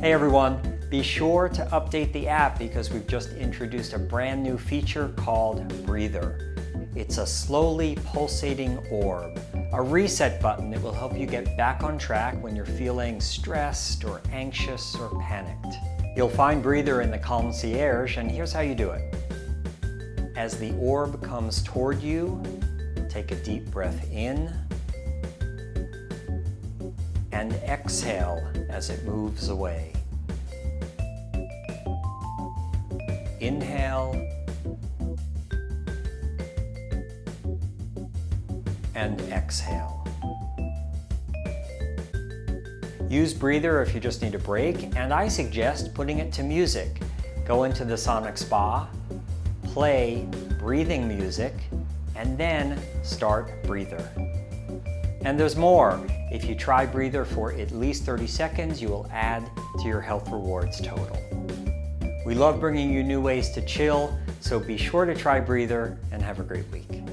Hey everyone, be sure to update the app because we've just introduced a brand new feature called Breather. It's a slowly pulsating orb, a reset button that will help you get back on track when you're feeling stressed or anxious or panicked. You'll find Breather in the Concierge, and here's how you do it. As the orb comes toward you, take a deep breath in and exhale as it moves away. Inhale and exhale. Use Breather if you just need a break, and I suggest putting it to music. Go into the Sonic Spa, play breathing music, and then start Breather. And there's more. If you try Breather for at least 30 seconds, you will add to your health rewards total. We love bringing you new ways to chill, so be sure to try Breather and have a great week.